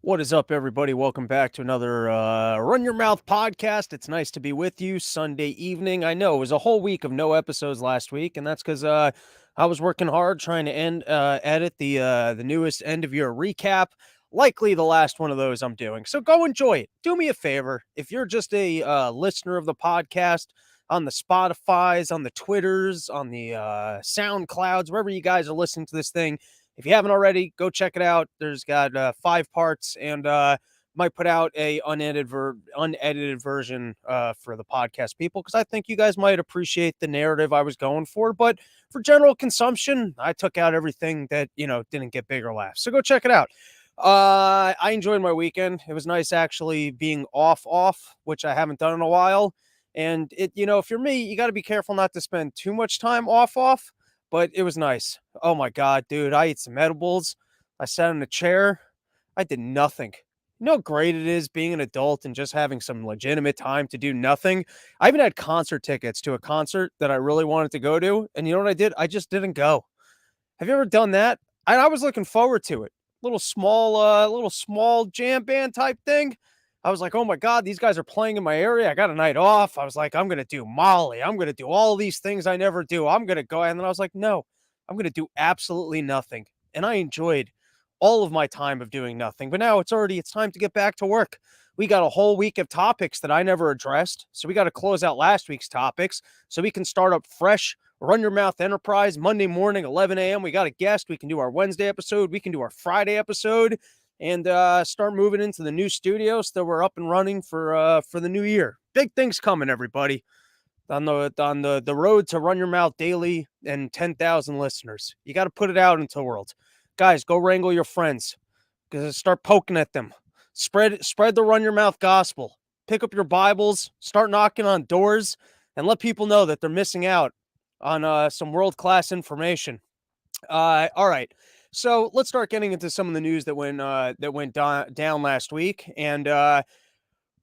What is up, everybody? Welcome back to another Run Your Mouth podcast. It's nice to be with you Sunday evening. I know it was a whole week of no episodes last week, and that's because I was working hard trying to edit the newest end of year recap. Likely the last one of those I'm doing. So go enjoy it. Do me a favor. If you're just a listener of the podcast on the Spotify's, on the Twitters, on the SoundClouds, wherever you guys are listening to this thing, if you haven't already, go check it out. There's got 5 parts, and might put out a unedited version for the podcast people, because I think you guys might appreciate the narrative I was going for. But for general consumption, I took out everything that didn't get bigger laughs. So go check it out. I enjoyed my weekend. It was nice actually being off, which I haven't done in a while. And if you're me, you got to be careful not to spend too much time off, but it was nice. Oh my God, dude, I ate some edibles. I sat in a chair. I did nothing. You know how great it is being an adult and just having some legitimate time to do nothing? I even had concert tickets to a concert that I really wanted to go to. And you know what I did? I just didn't go. Have you ever done that? I was looking forward to it. Little small jam band type thing. I was like, oh my God, these guys are playing in my area. I got a night off. I was like, I'm going to do Molly. I'm going to do all these things I never do. I'm going to go. And then I was like, no, I'm going to do absolutely nothing. And I enjoyed all of my time of doing nothing. But now it's time to get back to work. We got a whole week of topics that I never addressed. So we got to close out last week's topics so we can start up fresh. Run Your Mouth Enterprise, Monday morning, 11 a.m. We got a guest. We can do our Wednesday episode. We can do our Friday episode, and start moving into the new studio so that we're up and running for the new year. Big things coming, everybody, on the road to Run Your Mouth Daily and 10,000 listeners. You got to put it out into the world. Guys, go wrangle your friends. Start poking at them. Spread the Run Your Mouth gospel. Pick up your Bibles, start knocking on doors, and let people know that they're missing out on some world-class information. All right. So let's start getting into some of the news that went down last week. And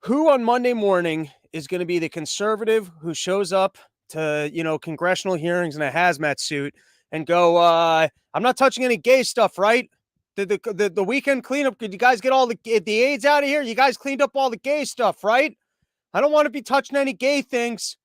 who on Monday morning is going to be the conservative who shows up to congressional hearings in a hazmat suit and go, I'm not touching any gay stuff, right? The weekend cleanup, did you guys get all the AIDS out of here? You guys cleaned up all the gay stuff, right? I don't want to be touching any gay things.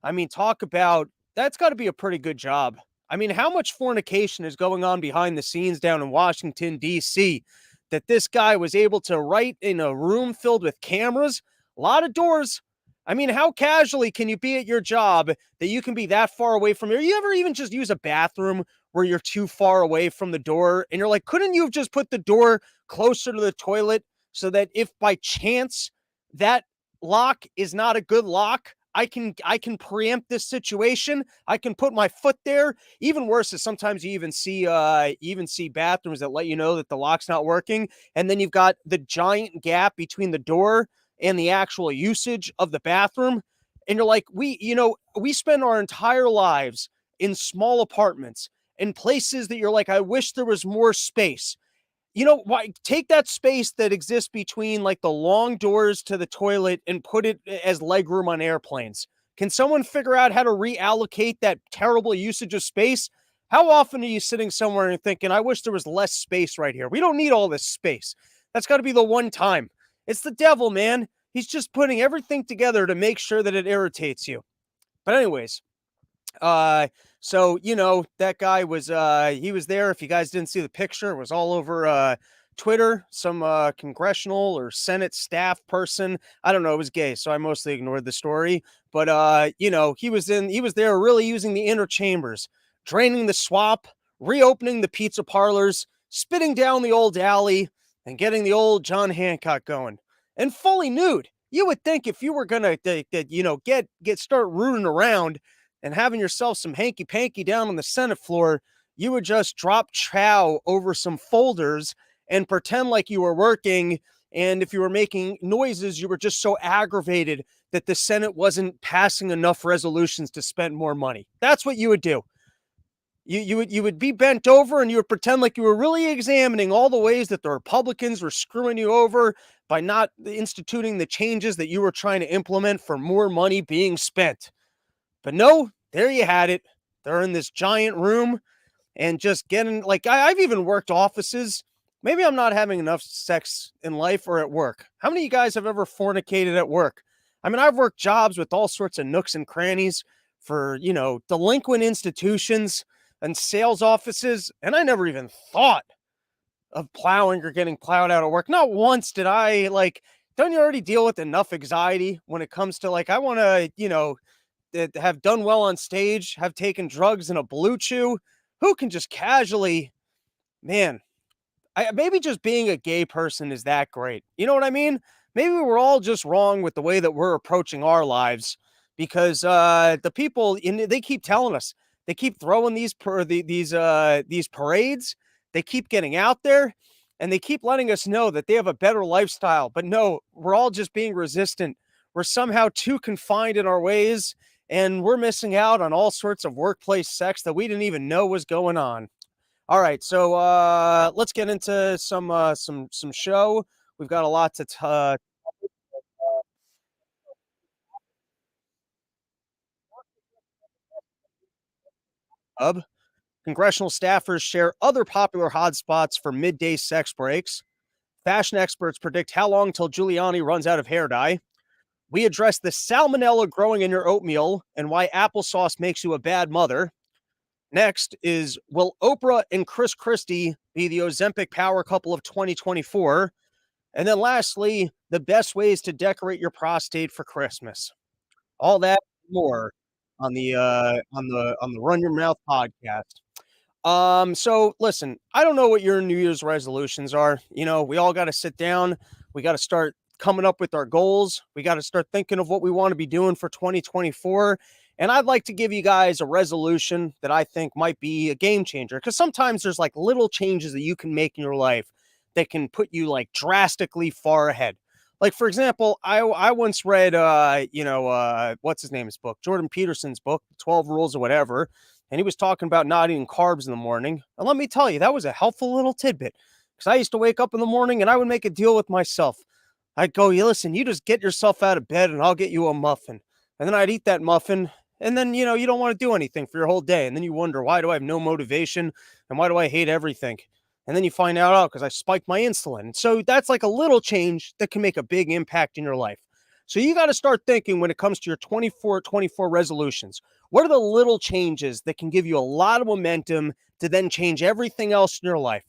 I mean, talk about, that's got to be a pretty good job. I mean, how much fornication is going on behind the scenes down in Washington, D.C., that this guy was able to write in a room filled with cameras, a lot of doors. I mean, how casually can you be at your job that you can be that far away from here? You ever even just use a bathroom where you're too far away from the door and you're like, couldn't you have just put the door closer to the toilet so that if by chance that lock is not a good lock, I can preempt this situation. I can put my foot there. Even worse is sometimes you even see bathrooms that let you know that the lock's not working, and then you've got the giant gap between the door and the actual usage of the bathroom, and you're like, we spend our entire lives in small apartments, in places that you're like, I wish there was more space. Why take that space that exists between like the long doors to the toilet and put it as legroom on airplanes? Can someone figure out how to reallocate that terrible usage of space? How often are you sitting somewhere and thinking, I wish there was less space right here? We don't need all this space. That's got to be the one time. It's the devil, man. He's just putting everything together to make sure that it irritates you. But anyways, so that guy was he was there. If you guys didn't see the picture, it was all over Twitter. Some congressional or Senate staff person, I don't know, it was gay, so I mostly ignored the story. But he was there really using the inner chambers, draining the swamp, reopening the pizza parlors, spitting down the old alley, and getting the old John Hancock going. And fully nude. You would think if you were gonna start rooting around and having yourself some hanky-panky down on the Senate floor, you would just drop chow over some folders and pretend like you were working. And if you were making noises, you were just so aggravated that the Senate wasn't passing enough resolutions to spend more money. That's what you would do. You would be bent over and you would pretend like you were really examining all the ways that the Republicans were screwing you over by not instituting the changes that you were trying to implement for more money being spent. But no, there you had it. They're in this giant room and just getting, like, I've even worked offices Maybe I'm not having enough sex in life or at work. How many of you guys have ever fornicated at work? I mean, I've worked jobs with all sorts of nooks and crannies for, delinquent institutions and sales offices, and I never even thought of plowing or getting plowed out of work. Not once did I like, don't you already deal with enough anxiety when it comes to like, I want to, have done well on stage, have taken drugs in a blue chew? Who can just casually, man, maybe just being a gay person is that great. You know what I mean? Maybe we're all just wrong with the way that we're approaching our lives because the people they keep telling us, they keep throwing these parades, they keep getting out there, and they keep letting us know that they have a better lifestyle. But no, we're all just being resistant. We're somehow too confined in our ways, and we're missing out on all sorts of workplace sex that we didn't even know was going on. All right, so let's get into some show. We've got a lot to hub. Congressional staffers share other popular hotspots for midday sex breaks. Fashion experts predict how long till Giuliani runs out of hair dye. We address the salmonella growing in your oatmeal and why applesauce makes you a bad mother. Next is, will Oprah and Chris Christie be the Ozempic power couple of 2024? And then lastly, the best ways to decorate your prostate for Christmas. All that and more on the Run Your Mouth podcast. So listen, I don't know what your New Year's resolutions are. We all got to sit down. We got to start coming up with our goals. We got to start thinking of what we want to be doing for 2024. And I'd like to give you guys a resolution that I think might be a game changer because sometimes there's like little changes that you can make in your life that can put you like drastically far ahead. Like for example, I once read what's his name's book, Jordan Peterson's book, 12 Rules or whatever, and he was talking about not eating carbs in the morning. And let me tell you, that was a helpful little tidbit because I used to wake up in the morning and I would make a deal with myself. I'd go, you listen, you just get yourself out of bed and I'll get you a muffin. And then I'd eat that muffin. And then, you don't want to do anything for your whole day. And then you wonder, why do I have no motivation? And why do I hate everything? And then you find out, oh, because I spiked my insulin. And so that's like a little change that can make a big impact in your life. So you got to start thinking when it comes to your 24 resolutions. What are the little changes that can give you a lot of momentum to then change everything else in your life?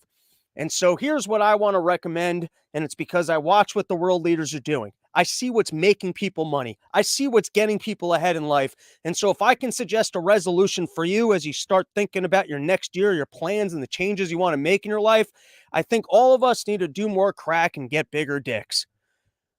And so here's what I want to recommend. And it's because I watch what the world leaders are doing. I see what's making people money. I see what's getting people ahead in life. And so if I can suggest a resolution for you as you start thinking about your next year, your plans and the changes you want to make in your life, I think all of us need to do more crack and get bigger dicks.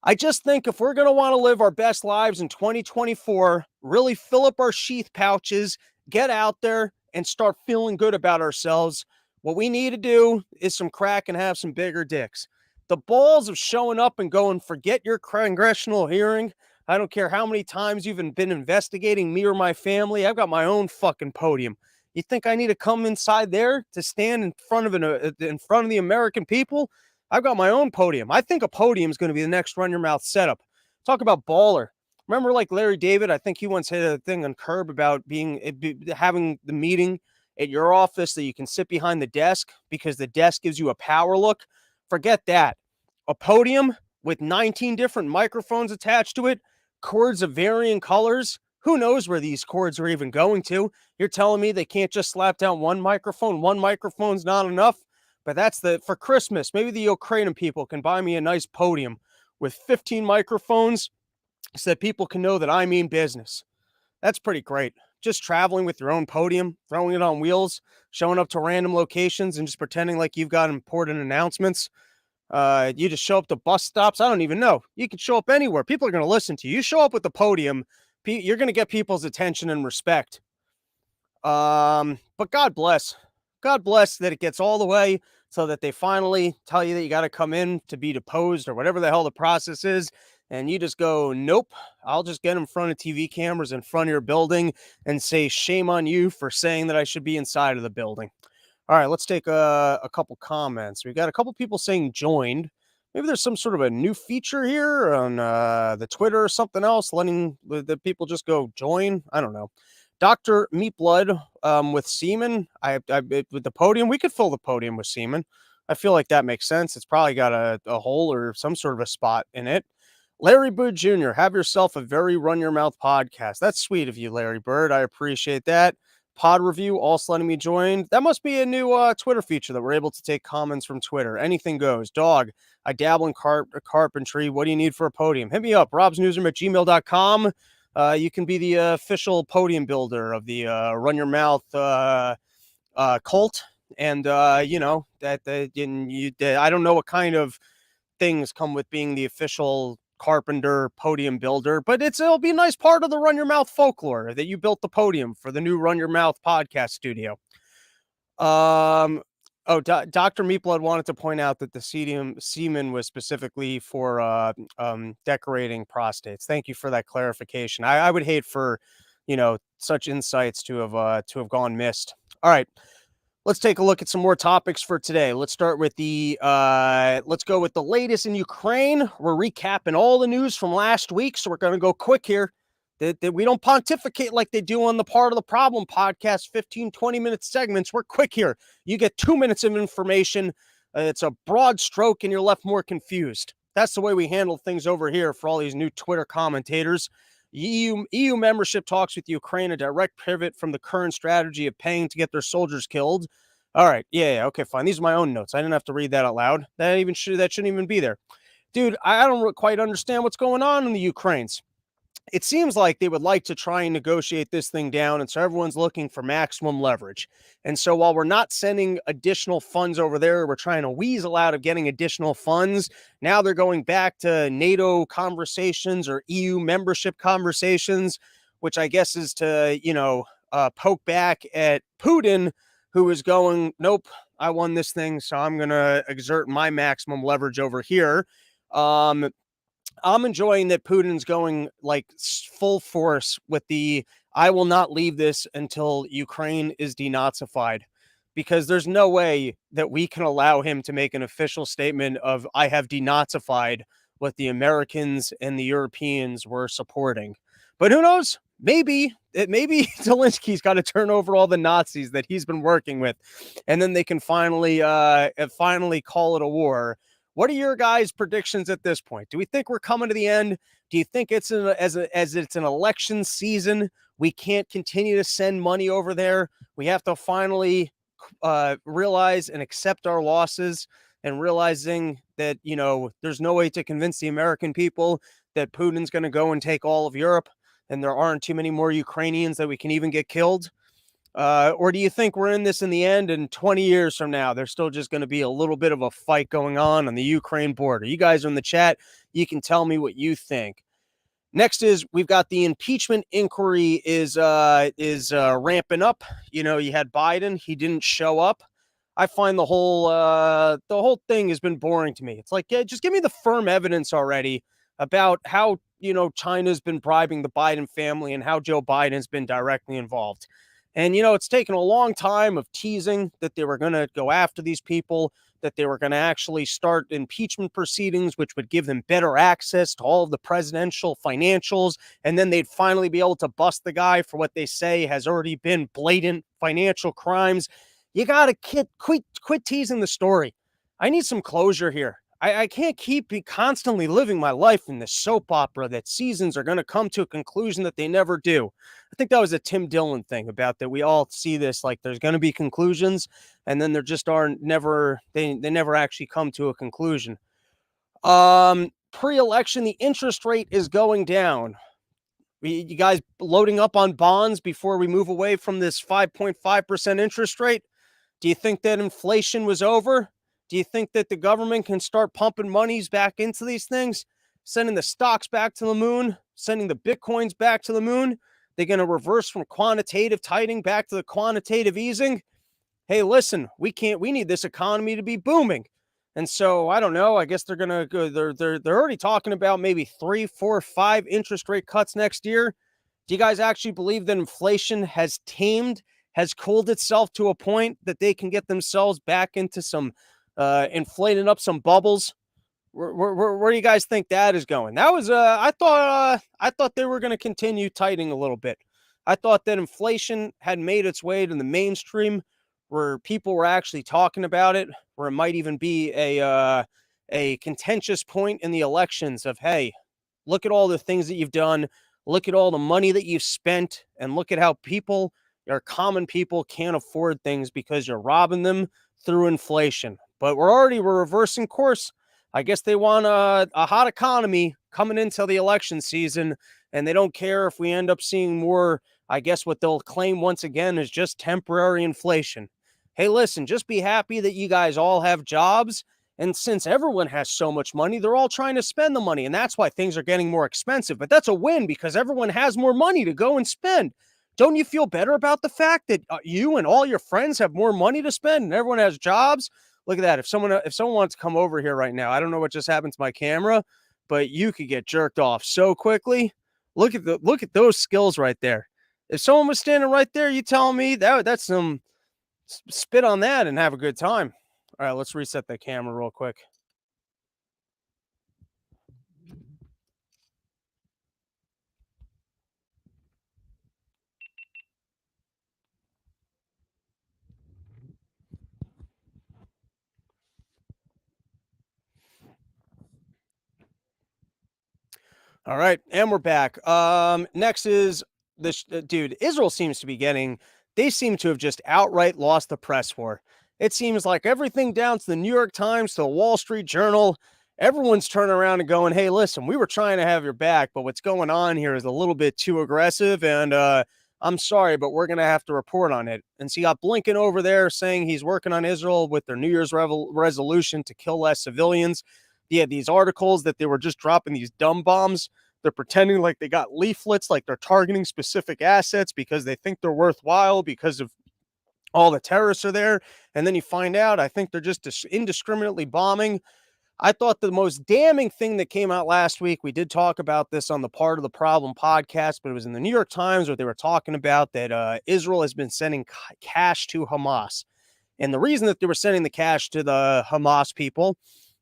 I just think if we're going to want to live our best lives in 2024, really fill up our sheath pouches, get out there and start feeling good about ourselves, what we need to do is some crack and have some bigger dicks. The balls of showing up and going, forget your congressional hearing. I don't care how many times you've been investigating me or my family. I've got my own fucking podium. You think I need to come inside there to stand in front of the American people? I've got my own podium. I think a podium is going to be the next Run Your Mouth setup. Talk about baller. Remember, like Larry David, I think he once hit a thing on Curb about having the meeting at your office that you can sit behind the desk because the desk gives you a power look. Forget that. A podium with 19 different microphones attached to it, cords of varying colors. Who knows where these cords are even going to? You're telling me they can't just slap down one microphone? One microphone's not enough? But that's for Christmas. Maybe the Ukrainian people can buy me a nice podium with 15 microphones so that people can know that I mean business. That's pretty great. Just traveling with your own podium, throwing it on wheels, showing up to random locations and just pretending like you've got important announcements. You just show up to bus stops. I don't even know. You can show up anywhere. People are going to listen to you. You show up with the podium, you're going to get people's attention and respect. But God bless. God bless that it gets all the way so that they finally tell you that you got to come in to be deposed or whatever the hell the process is. And you just go, nope, I'll just get in front of TV cameras in front of your building and say, shame on you for saying that I should be inside of the building. All right, let's take a couple comments. We got a couple people saying joined. Maybe there's some sort of a new feature here on the Twitter or something else, letting the people just go join. I don't know. Dr. Meat Blood with semen. With the podium, we could fill the podium with semen. I feel like that makes sense. It's probably got a hole or some sort of a spot in it. Larry Bird Jr., have yourself a very run your mouth podcast. That's sweet of you, Larry Bird. I appreciate that. Pod review, also letting me join. That must be a new Twitter feature that we're able to take comments from Twitter. Anything goes. Dog, I dabble in carpentry. What do you need for a podium? Hit me up, robsnewsroom@gmail.com. You can be the official podium builder of the Run Your Mouth cult. And, I don't know what kind of things come with being the official carpenter podium builder, but it'll be a nice part of the Run Your Mouth folklore that you built the podium for the new Run Your Mouth podcast studio. Dr. Meatblood wanted to point out that the semen was specifically for decorating prostates. Thank you for that clarification. I would hate for such insights to have gone missed. All right. Let's take a look at some more topics for today. Let's start with let's go with the latest in Ukraine. We're recapping all the news from last week, so we're going to go quick here. That we don't pontificate like they do on the Part of the Problem podcast, 15, 20-minute segments. We're quick here. You get 2 minutes of information. It's a broad stroke, and you're left more confused. That's the way we handle things over here for all these new Twitter commentators. EU membership talks with Ukraine, a direct pivot from the current strategy of paying to get their soldiers killed. All right. Yeah. Okay, fine. These are my own notes. I didn't have to read that out loud. That shouldn't even be there. Dude, I don't quite understand what's going on in the Ukraines. It seems like they would like to try and negotiate this thing down, and so everyone's looking for maximum leverage. And so while we're not sending additional funds over there, we're trying to weasel out of getting additional funds. Now they're going back to NATO conversations or EU membership conversations, which I guess is to, poke back at Putin, who is going, nope, I won this thing, so I'm going to exert my maximum leverage over here. I'm enjoying that Putin's going like full force with I will not leave this until Ukraine is denazified, because there's no way that we can allow him to make an official statement of I have denazified what the Americans and the Europeans were supporting. But who knows? Maybe Zelensky's got to turn over all the Nazis that he's been working with, and then they can finally call it a war. What are your guys' predictions at this point? Do we think we're coming to the end? Do you think it's as it's an election season, we can't continue to send money over there? We have to finally realize and accept our losses, and realizing that, there's no way to convince the American people that Putin's going to go and take all of Europe, and there aren't too many more Ukrainians that we can even get killed. Or do you think we're in this in the end, and 20 years from now, there's still just going to be a little bit of a fight going on the Ukraine border? You guys are in the chat. You can tell me what you think. Next is we've got the impeachment inquiry is ramping up. You had Biden. He didn't show up. I find the whole thing has been boring to me. It's like, yeah, just give me the firm evidence already about how, China's been bribing the Biden family and how Joe Biden's been directly involved. And, it's taken a long time of teasing that they were going to go after these people, that they were going to actually start impeachment proceedings, which would give them better access to all of the presidential financials. And then they'd finally be able to bust the guy for what they say has already been blatant financial crimes. You got to quit teasing the story. I need some closure here. I can't keep constantly living my life in this soap opera that seasons are going to come to a conclusion that they never do. I think that was a Tim Dillon thing about that. We all see this, like there's going to be conclusions, and then there just they never actually come to a conclusion. Pre-election, the interest rate is going down. You guys loading up on bonds before we move away from this 5.5% interest rate? Do you think that inflation was over? Do you think that the government can start pumping monies back into these things, sending the stocks back to the moon, sending the Bitcoins back to the moon? They're going to reverse from quantitative tightening back to the quantitative easing. Hey, listen, we need this economy to be booming. And so I don't know. I guess they're going to go. They're already talking about maybe 3, 4, 5 interest rate cuts next year. Do you guys actually believe that inflation has tamed, has cooled itself to a point that they can get themselves back into some inflating up some bubbles? Where do you guys think that is going? That was I thought they were going to continue tightening a little bit. I thought that inflation had made its way to the mainstream where people were actually talking about it. where it might even be a contentious point in the elections of, hey, look at all the things that you've done, look at all the money that you've spent, and look at how people, your common people, can't afford things because you're robbing them through inflation. But we're reversing course. I guess they want a hot economy coming into the election season, and they don't care if we end up seeing more. I guess what they'll claim once again is just temporary inflation. Hey, listen, just be happy that you guys all have jobs. And since everyone has so much money, they're all trying to spend the money. And that's why things are getting more expensive. But that's a win because everyone has more money to go and spend. Don't you feel better about the fact that you and all your friends have more money to spend and everyone has jobs? Look at that. If someone wants to come over here right now, I don't know what just happened to my camera, but you could get jerked off so quickly. Look at those skills right there. If someone was standing right there, you telling me that's some spit on that and have a good time. All right, let's reset the camera real quick. All right, and we're back. Next is this dude. Israel seems to be getting. They seem to have just outright lost the press war. It seems like everything down to the New York Times to the Wall Street Journal, everyone's turning around and going, "Hey, listen, we were trying to have your back, but what's going on here is a little bit too aggressive, and I'm sorry, but we're gonna have to report on it." And so you got Blinken over there saying he's working on Israel with their New Year's resolution to kill less civilians. He had these articles that they were just dropping these dumb bombs. They're pretending like they got leaflets, like they're targeting specific assets because they think they're worthwhile because of all the terrorists are there. And then you find out, I think they're just indiscriminately bombing. I thought the most damning thing that came out last week, we did talk about this on the Part of the Problem podcast, but it was in the New York Times where they were talking about that Israel has been sending cash to Hamas. And the reason that they were sending the cash to the Hamas people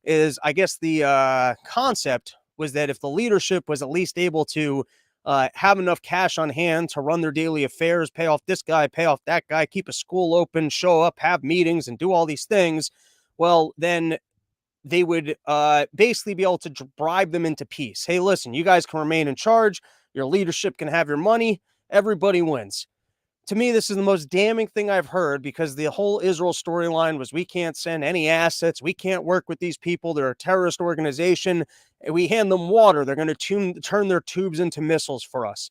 is, I guess, the concept was that if the leadership was at least able to have enough cash on hand to run their daily affairs, pay off this guy, pay off that guy, keep a school open, show up, have meetings, and do all these things, well, then they would basically be able to bribe them into peace. Hey, listen, you guys can remain in charge. Your leadership can have your money. Everybody wins. To me, this is the most damning thing I've heard because the whole Israel storyline was we can't send any assets. We can't work with these people. They're a terrorist organization. We hand them water. They're going to turn their tubes into missiles for us.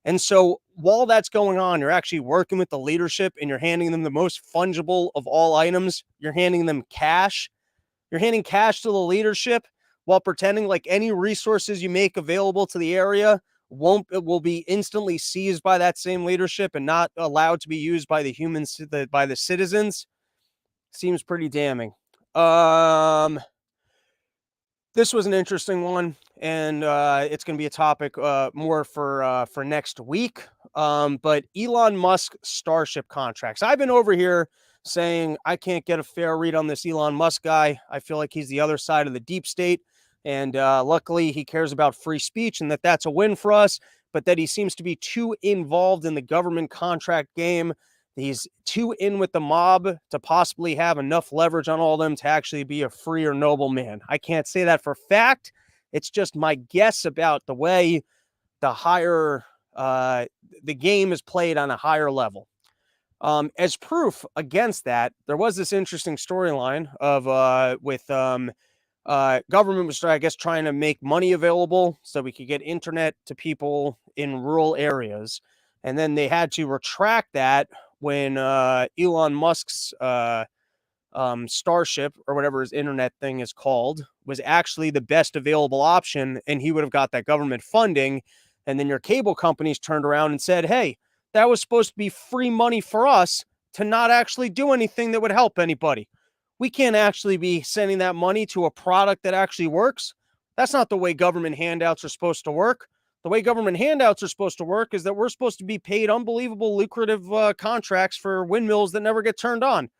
And so while that's going on, you're actually working with the leadership and you're handing them the most fungible of all items. You're handing them cash. You're handing cash to the leadership while pretending like any resources you make available to the area will be instantly seized by that same leadership and not allowed to be used by the humans, by the citizens. Seems pretty damning. This was an interesting one, and it's going to be a topic more for next week. But Elon Musk Starship contracts. I've been over here saying I can't get a fair read on this Elon Musk guy. I feel like he's the other side of the deep state, and luckily he cares about free speech, and that's a win for us. But that he seems to be too involved in the government contract game. He's too in with the mob to possibly have enough leverage on all of them to actually be a free or noble man. I can't say that for fact. It's just my guess about the way the game is played on a higher level. As proof against that, there was this interesting storyline of government was, I guess, trying to make money available so we could get internet to people in rural areas. And then they had to retract that when Elon Musk's Starship, or whatever his internet thing is called, was actually the best available option, and he would have got that government funding. And then your cable companies turned around and said, hey, that was supposed to be free money for us to not actually do anything that would help anybody. We can't actually be sending that money to a product that actually works. That's not the way government handouts are supposed to work. The way government handouts are supposed to work is that we're supposed to be paid unbelievable lucrative contracts for windmills that never get turned on.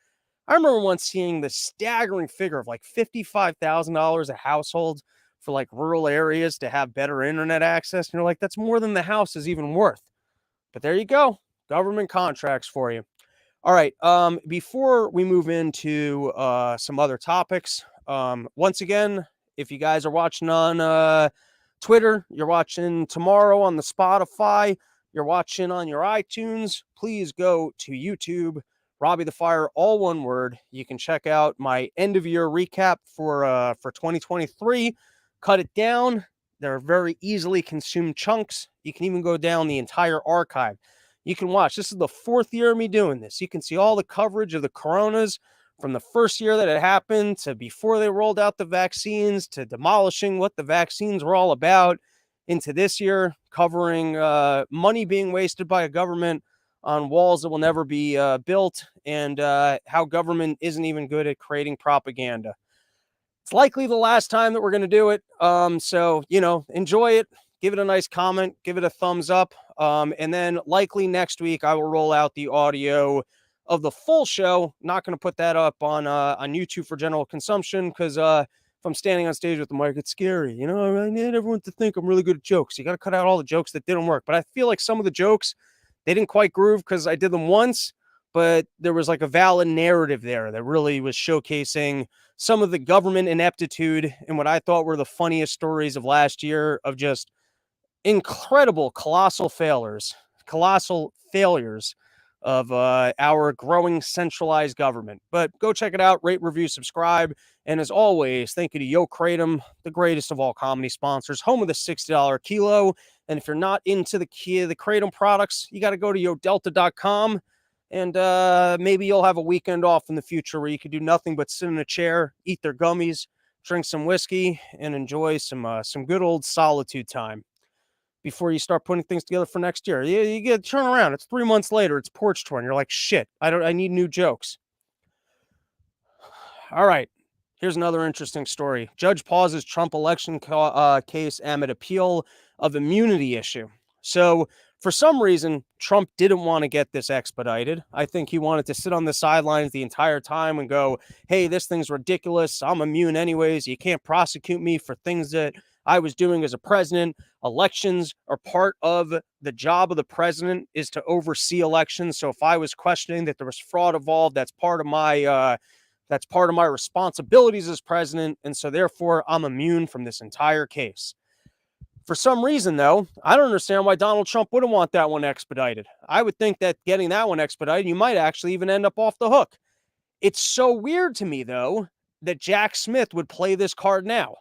I remember once seeing the staggering figure of like $55,000 a household for like rural areas to have better internet access. And you're like, that's more than the house is even worth. But there you go. Government contracts for you. All right. Before we move into some other topics, once again, if you guys are watching on Twitter, you're watching tomorrow on the Spotify, you're watching on your iTunes, please go to YouTube, Robbie the Fire, all one word. You can check out my end of year recap for 2023. Cut it down. They're very easily consumed chunks. You can even go down the entire archive. You can watch. This is the fourth year of me doing this. You can see all the coverage of the coronas from the first year that it happened to before they rolled out the vaccines to demolishing what the vaccines were all about into this year, covering money being wasted by a government on walls that will never be built and how government isn't even good at creating propaganda. It's likely the last time that we're going to do it. So, enjoy it. Give it a nice comment. Give it a thumbs up. And then likely next week, I will roll out the audio of the full show. Not going to put that up on YouTube for general consumption because if I'm standing on stage with the mic, it's scary. I need everyone to think I'm really good at jokes. You got to cut out all the jokes that didn't work. But I feel like some of the jokes, they didn't quite groove because I did them once, but there was like a valid narrative there that really was showcasing some of the government ineptitude and what I thought were the funniest stories of last year of just incredible colossal failures of our growing centralized government. But go check it out, rate, review, subscribe. And as always, thank you to Yo Kratom, the greatest of all comedy sponsors, home of the $60 kilo. And if you're not into the Kratom products, you got to go to yodelta.com. And maybe you'll have a weekend off in the future where you could do nothing but sit in a chair, eat their gummies, drink some whiskey, and enjoy some good old solitude time before you start putting things together for next year. You get turn around. It's 3 months later. It's porch tour, and you're like, shit. I need new jokes. All right. Here's another interesting story. Judge pauses Trump election case amid appeal of immunity issue. So for some reason, Trump didn't want to get this expedited. I think he wanted to sit on the sidelines the entire time and go, hey, this thing's ridiculous. I'm immune anyways. You can't prosecute me for things that I was doing as a president. Elections are part of the job of the president is to oversee elections. So if I was questioning that there was fraud involved, that's part of my responsibilities as president. And so therefore, I'm immune from this entire case. For some reason, though, I don't understand why Donald Trump wouldn't want that one expedited. I would think that getting that one expedited, you might actually even end up off the hook. It's so weird to me, though, that Jack Smith would play this card now.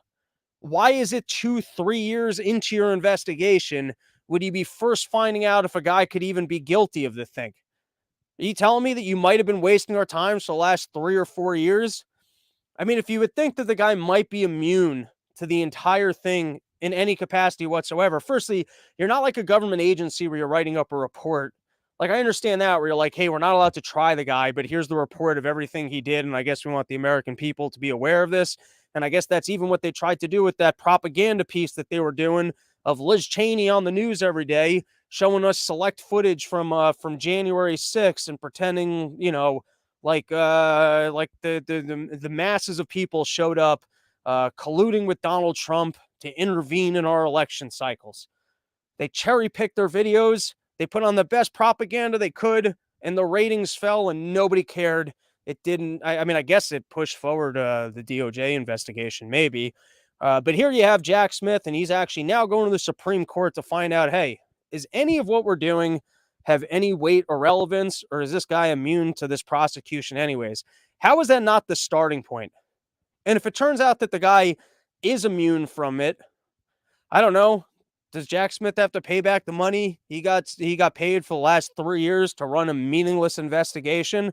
Why is it 2-3 years into your investigation would you be first finding out if a guy could even be guilty of the thing? Are you telling me that you might have been wasting our time for the last 3 or 4 years? I mean, if you would think that the guy might be immune to the entire thing in any capacity whatsoever, firstly, you're not like a government agency where you're writing up a report. Like, I understand that, where you're like, hey, we're not allowed to try the guy, but here's the report of everything he did, and I guess we want the American people to be aware of this. And I guess that's even what they tried to do with that propaganda piece that they were doing of Liz Cheney on the news every day, showing us select footage from January 6th and pretending, like the masses of people showed up colluding with Donald Trump to intervene in our election cycles. They cherry-picked their videos. They put on the best propaganda they could, and the ratings fell, and nobody cared. It didn't. I mean, I guess it pushed forward the DOJ investigation, maybe. But here you have Jack Smith, and he's actually now going to the Supreme Court to find out, hey, is any of what we're doing have any weight or relevance, or is this guy immune to this prosecution anyways? How is that not the starting point? And if it turns out that the guy is immune from it, I don't know. Does Jack Smith have to pay back the money he got paid for the last 3 years to run a meaningless investigation?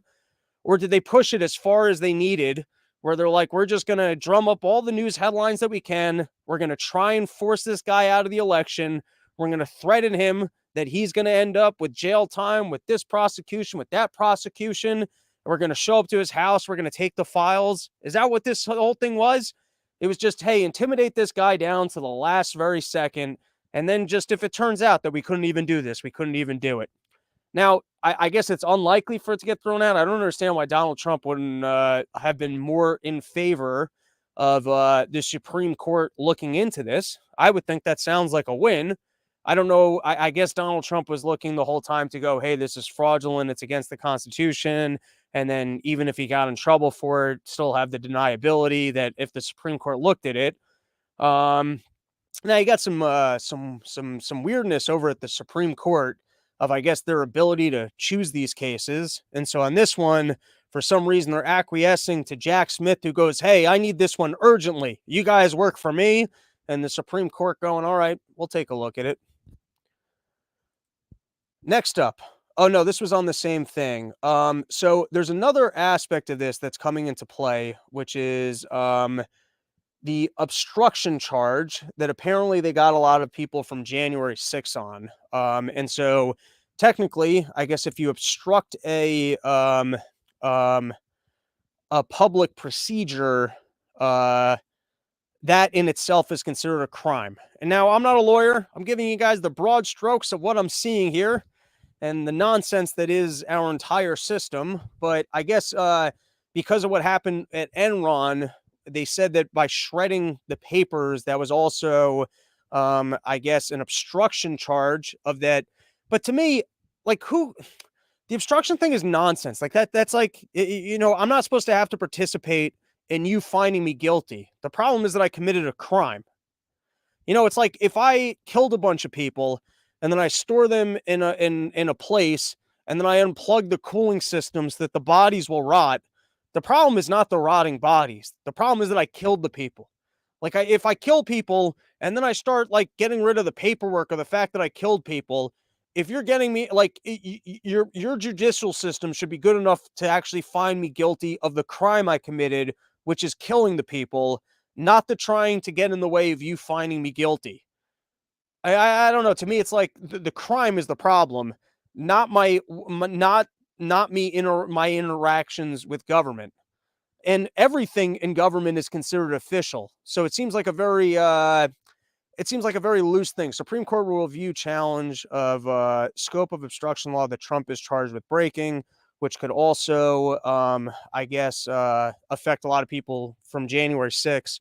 Or did they push it as far as they needed, where they're like, we're just going to drum up all the news headlines that we can. We're going to try and force this guy out of the election. We're going to threaten him that he's going to end up with jail time, with this prosecution, with that prosecution. We're going to show up to his house. We're going to take the files. Is that what this whole thing was? It was just, hey, intimidate this guy down to the last very second. And then just if it turns out that we couldn't even do this, we couldn't even do it. Now, I guess it's unlikely for it to get thrown out. I don't understand why Donald Trump wouldn't have been more in favor of the Supreme Court looking into this. I would think that sounds like a win. I don't know. I guess Donald Trump was looking the whole time to go, hey, this is fraudulent. It's against the Constitution. And then even if he got in trouble for it, still have the deniability that if the Supreme Court looked at it. Now you got some weirdness over at the Supreme Court of, I guess, their ability to choose these cases. And so on this one, for some reason, they're acquiescing to Jack Smith, who goes, hey, I need this one urgently. You guys work for me. And the Supreme Court going, all right, we'll take a look at it. Next up. Oh, no, this was on the same thing. So there's another aspect of this that's coming into play, which is the obstruction charge that apparently they got a lot of people from January 6th on. And so technically, I guess if you obstruct a public procedure, that in itself is considered a crime. And now I'm not a lawyer. I'm giving you guys the broad strokes of what I'm seeing here and the nonsense that is our entire system. But I guess because of what happened at Enron, they said that by shredding the papers, that was also, I guess, an obstruction charge of that. But to me, like, the obstruction thing is nonsense. Like that's like, I'm not supposed to have to participate in you finding me guilty. The problem is that I committed a crime. It's like if I killed a bunch of people and then I store them in a place and then I unplug the cooling systems that the bodies will rot. The problem is not the rotting bodies. The problem is that I killed the people. Like if I kill people and then I start like getting rid of the paperwork or the fact that I killed people, if you're getting me like your judicial system should be good enough to actually find me guilty of the crime I committed, which is killing the people, not the trying to get in the way of you finding me guilty. I don't know. To me, it's like the crime is the problem, not my interactions with government. And everything in government is considered official. So it seems like a very loose thing. Supreme Court will review challenge of scope of obstruction law that Trump is charged with breaking, which could also, affect a lot of people from January 6th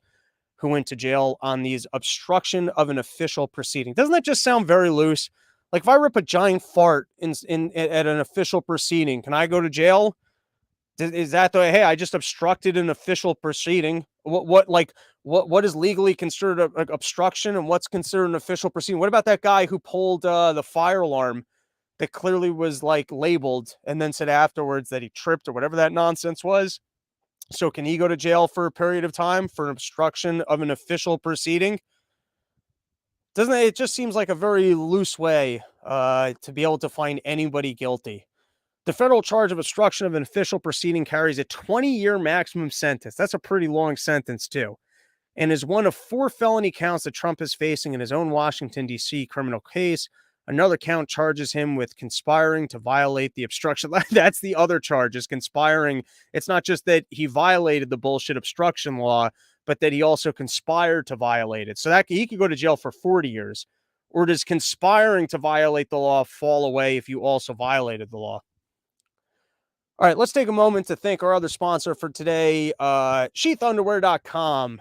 who went to jail on these obstruction of an official proceeding. Doesn't that just sound very loose? Like if I rip a giant fart at an official proceeding, can I go to jail? Is that the hey? I just obstructed an official proceeding. What is legally considered an obstruction and what's considered an official proceeding? What about that guy who pulled the fire alarm that clearly was like labeled and then said afterwards that he tripped or whatever that nonsense was? So can he go to jail for a period of time for an obstruction of an official proceeding? Doesn't it? It just seems like a very loose way to be able to find anybody guilty. The federal charge of obstruction of an official proceeding carries a 20-year maximum sentence. That's a pretty long sentence, too, and is one of 4 felony counts that Trump is facing in his own Washington, D.C. criminal case. Another count charges him with conspiring to violate the obstruction. That's the other charge, is conspiring. It's not just that he violated the bullshit obstruction law, but that he also conspired to violate it. So that he could go to jail for 40 years. Or does conspiring to violate the law fall away if you also violated the law? All right, let's take a moment to thank our other sponsor for today, sheathunderwear.com.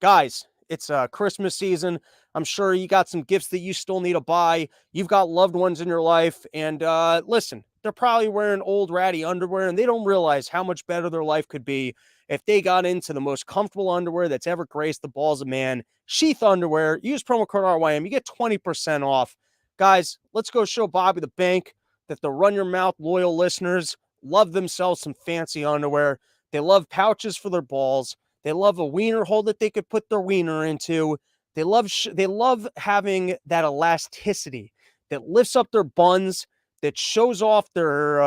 Guys, it's Christmas season. I'm sure you got some gifts that you still need to buy. You've got loved ones in your life. And listen, they're probably wearing old ratty underwear and they don't realize how much better their life could be if they got into the most comfortable underwear that's ever graced the balls of man. Sheath Underwear. Use promo code RYM. You get 20% off. Guys, let's go show Bobby the bank that the Run Your Mouth loyal listeners love themselves some fancy underwear. They love pouches for their balls. They love a wiener hole that they could put their wiener into. They love having that elasticity that lifts up their buns, that shows off their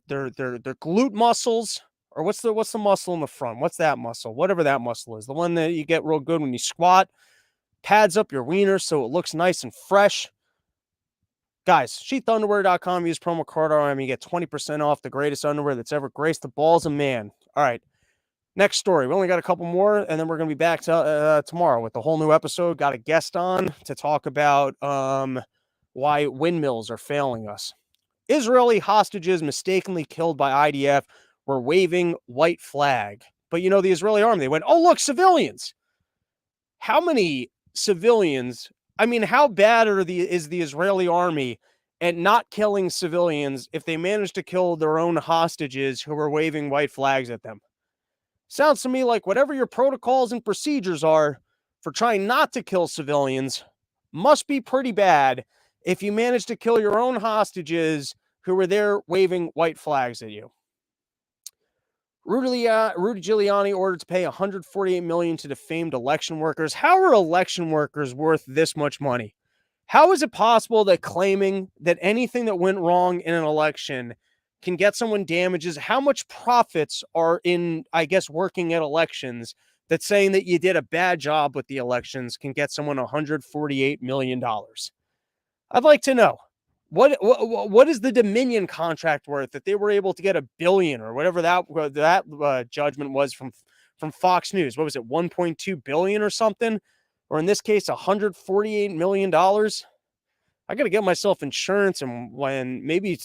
glute muscles. Or what's the muscle in the front? What's that muscle? Whatever that muscle is. The one that you get real good when you squat. Pads up your wiener so it looks nice and fresh. Guys, sheathunderwear.com. Use promo code RYM. You get 20% off the greatest underwear that's ever graced the balls of man. All right. Next story. We only got a couple more, and then we're going to be back to tomorrow with a whole new episode. Got a guest on to talk about why windmills are failing us. Israeli hostages mistakenly killed by IDF were waving white flag. But the Israeli army, they went, oh, look, civilians. How many civilians I mean, how bad is the Israeli army at not killing civilians if they manage to kill their own hostages who are waving white flags at them? Sounds to me like whatever your protocols and procedures are for trying not to kill civilians must be pretty bad if you manage to kill your own hostages who were there waving white flags at you. Rudy Giuliani ordered to pay $148 million to defamed election workers. How are election workers worth this much money? How is it possible that claiming that anything that went wrong in an election can get someone damages? How much profits are in, I guess, working at elections that saying that you did a bad job with the elections can get someone $148 million? I'd like to know. What is the Dominion contract worth that they were able to get $1 billion or whatever that judgment was from Fox News? What was it, 1.2 billion or something? Or in this case, $148 million? I got to get myself insurance and when maybe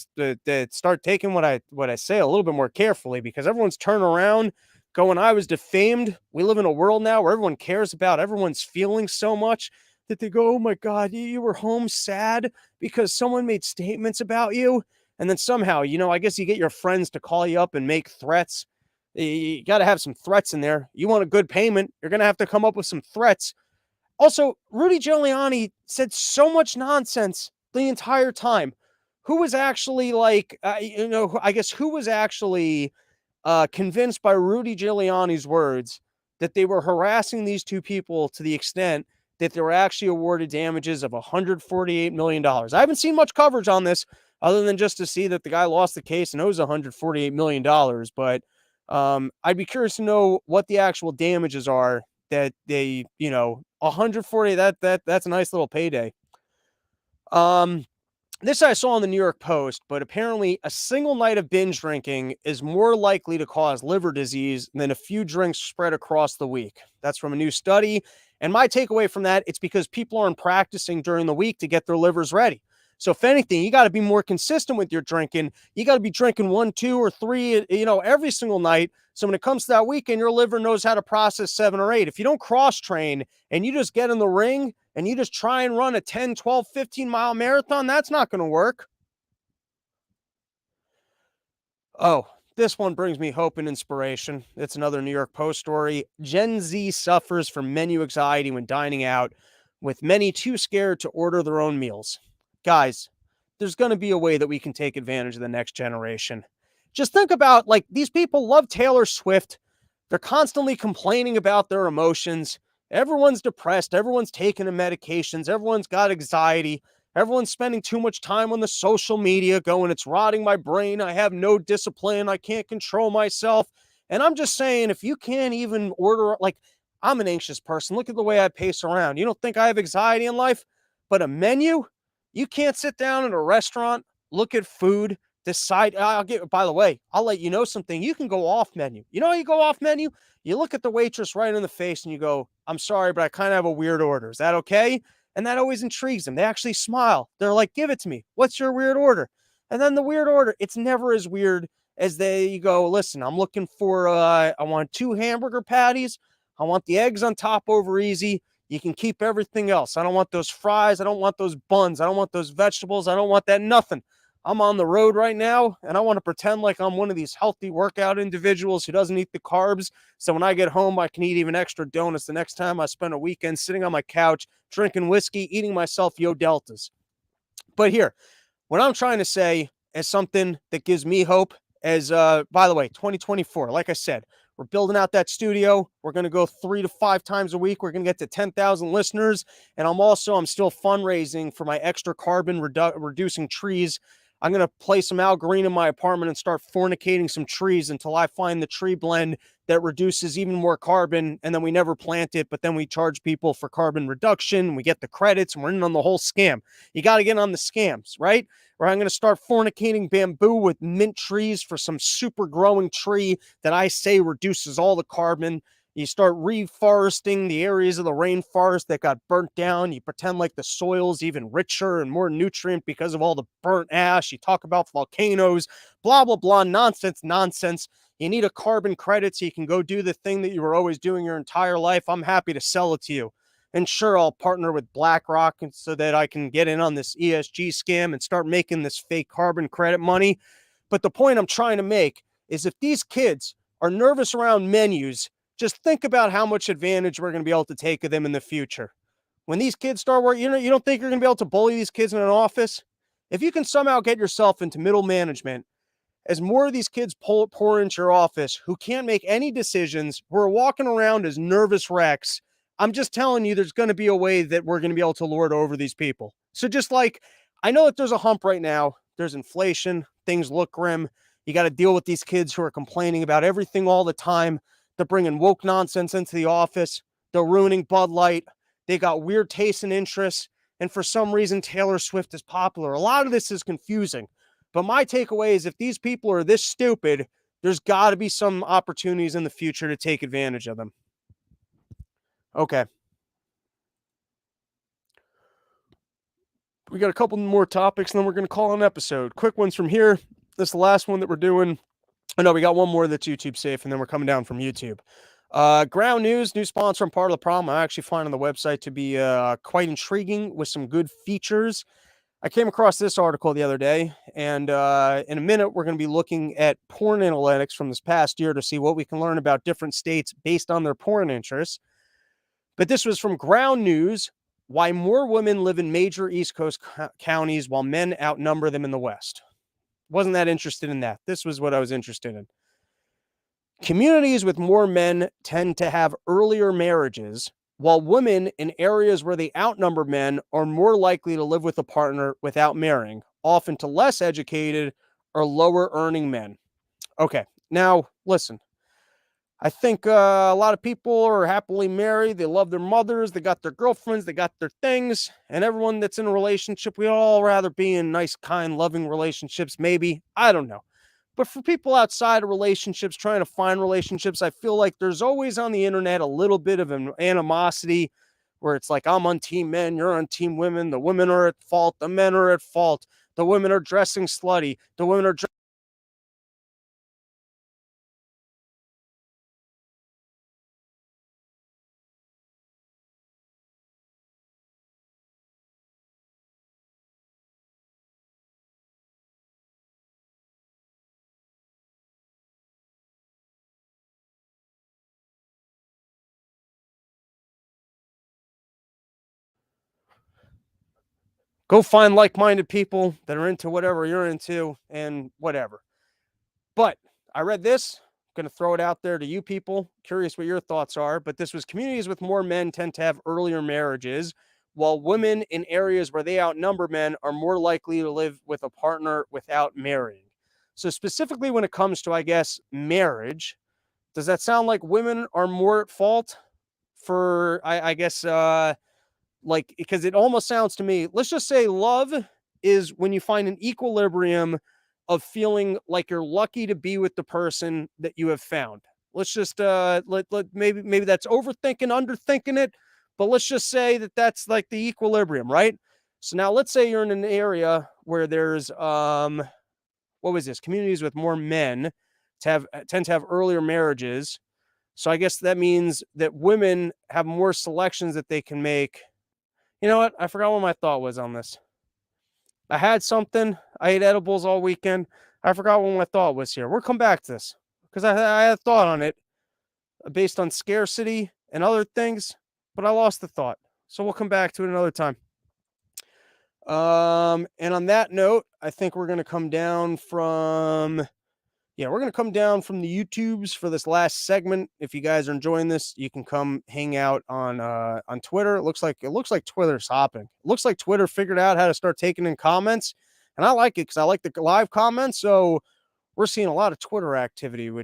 start taking what I say a little bit more carefully, because everyone's turning around going, I was defamed. We live in a world now where everyone cares about everyone's feelings so much that they go, oh my God, you were home sad because someone made statements about you. And then somehow, I guess you get your friends to call you up and make threats. You got to have some threats in there. You want a good payment, you're going to have to come up with some threats. Also, Rudy Giuliani said so much nonsense the entire time. Who was actually I guess who was actually convinced by Rudy Giuliani's words that they were harassing these two people to the extent that they were actually awarded damages of $148 million. I haven't seen much coverage on this other than just to see that the guy lost the case and owes $148 million. But I'd be curious to know what the actual damages are that they, 140, that's a nice little payday. This I saw in the New York Post, but apparently a single night of binge drinking is more likely to cause liver disease than a few drinks spread across the week. That's from a new study. And my takeaway from that, it's because people aren't practicing during the week to get their livers ready. So if anything, you got to be more consistent with your drinking. You got to be drinking 1, 2, or 3, every single night. So when it comes to that weekend, your liver knows how to process 7 or 8. If you don't cross train and you just get in the ring and you just try and run a 10, 12, 15-mile marathon, that's not going to work. Oh, this one brings me hope and inspiration. It's another New York Post story. Gen Z suffers from menu anxiety when dining out, with many too scared to order their own meals. Guys, there's going to be a way that we can take advantage of the next generation. Just think about, these people love Taylor Swift. They're constantly complaining about their emotions. Everyone's depressed. Everyone's taking the medications. Everyone's got anxiety. Everyone's spending too much time on the social media going, it's rotting my brain. I have no discipline. I can't control myself. And I'm just saying, if you can't even order, I'm an anxious person. Look at the way I pace around. You don't think I have anxiety in life? But a menu? You can't sit down at a restaurant, look at food, decide. By the way, I'll let you know something. You can go off menu. You know how you go off menu? You look at the waitress right in the face and you go, I'm sorry, but I kind of have a weird order. Is that okay? And that always intrigues them. They actually smile. They're like, give it to me. What's your weird order? And then the weird order, it's never as weird as you go, listen, I'm looking for, I want 2 hamburger patties. I want the eggs on top over easy. You can keep everything else. I don't want those fries. I don't want those buns. I don't want those vegetables. I don't want that nothing. I'm on the road right now, and I want to pretend like I'm one of these healthy workout individuals who doesn't eat the carbs. So when I get home, I can eat even extra donuts the next time I spend a weekend sitting on my couch, drinking whiskey, eating myself Yo Deltas. But here, what I'm trying to say is something that gives me hope as, by the way, 2024, like I said, we're building out that studio. We're going to go 3 to 5 times a week. We're going to get to 10,000 listeners. And I'm still fundraising for my extra carbon reducing trees. I'm going to play some Al Green in my apartment and start fornicating some trees until I find the tree blend that reduces even more carbon. And then we never plant it, but then we charge people for carbon reduction. We get the credits and we're in on the whole scam. You got to get on the scams, right? Or I'm going to start fornicating bamboo with mint trees for some super growing tree that I say reduces all the carbon. You start reforesting the areas of the rainforest that got burnt down. You pretend like the soil's even richer and more nutrient because of all the burnt ash. You talk about volcanoes, blah, blah, blah, nonsense. You need a carbon credit so you can go do the thing that you were always doing your entire life. I'm happy to sell it to you. And sure, I'll partner with BlackRock so that I can get in on this ESG scam and start making this fake carbon credit money. But the point I'm trying to make is if these kids are nervous around menus, just think about how much advantage we're going to be able to take of them in the future. When these kids start working, you don't think you're going to be able to bully these kids in an office? If you can somehow get yourself into middle management, as more of these kids pour into your office who can't make any decisions, who are walking around as nervous wrecks, I'm just telling you, there's going to be a way that we're going to be able to lord over these people. So just like, I know that there's a hump right now. There's inflation. Things look grim. You got to deal with these kids who are complaining about everything all the time. They're bringing woke nonsense into the office. They're ruining Bud Light. They got weird tastes and interests. And for some reason, Taylor Swift is popular. A lot of this is confusing. But my takeaway is if these people are this stupid, there's got to be some opportunities in the future to take advantage of them. Okay. We got a couple more topics, and then we're going to call an episode. Quick ones from here. This is the last one that we're doing. Oh, no, we got one more that's YouTube safe, and then we're coming down from YouTube. Ground News, new sponsor and part of the problem. I actually find on the website to be quite intriguing with some good features. I came across this article the other day, and in a minute, we're going to be looking at porn analytics from this past year to see what we can learn about different states based on their porn interests. But this was from Ground News, why more women live in major East Coast counties while men outnumber them in the West. Wasn't that interested in that. This was what I was interested in. Communities with more men tend to have earlier marriages, while women in areas where they outnumber men are more likely to live with a partner without marrying, often to less educated or lower earning men. Okay, now listen. I think a lot of people are happily married. They love their mothers. They got their girlfriends. They got their things. And everyone that's in a relationship, we all rather be in nice, kind, loving relationships, maybe. I don't know. But for people outside of relationships, trying to find relationships, I feel like there's always on the internet a little bit of an animosity where it's like, I'm on team men, you're on team women. The women are at fault. The men are at fault. The women are dressing slutty. The women are go find like-minded people that are into whatever you're into and whatever. But I read this. I'm going to throw it out there to you people. Curious what your thoughts are. But this was communities with more men tend to have earlier marriages, while women in areas where they outnumber men are more likely to live with a partner without marrying. So specifically when it comes to, I guess, marriage, does that sound like women are more at fault for, I guess, like, because it almost sounds to me, let's just say love is when you find an equilibrium of feeling like you're lucky to be with the person that you have found. Let's just let maybe that's overthinking, underthinking it, but let's just say that that's like the equilibrium, right? So now let's say you're in an area where there's what was this? Communities with more men tend to have earlier marriages. So I guess that means that women have more selections that they can make. You know what? I forgot what my thought was on this. I had something. I ate edibles all weekend. I forgot what my thought was here. We'll come back to this because I had a thought on it based on scarcity and other things, but I lost the thought. So we'll come back to it another time. And on that note, I think we're going to come down from we're going to come down from the YouTubes for this last segment. If you guys are enjoying this, you can come hang out on Twitter. It looks like Twitter's hopping. It looks like Twitter figured out how to start taking in comments, and I like it because I like the live comments. So we're seeing a lot of Twitter activity, which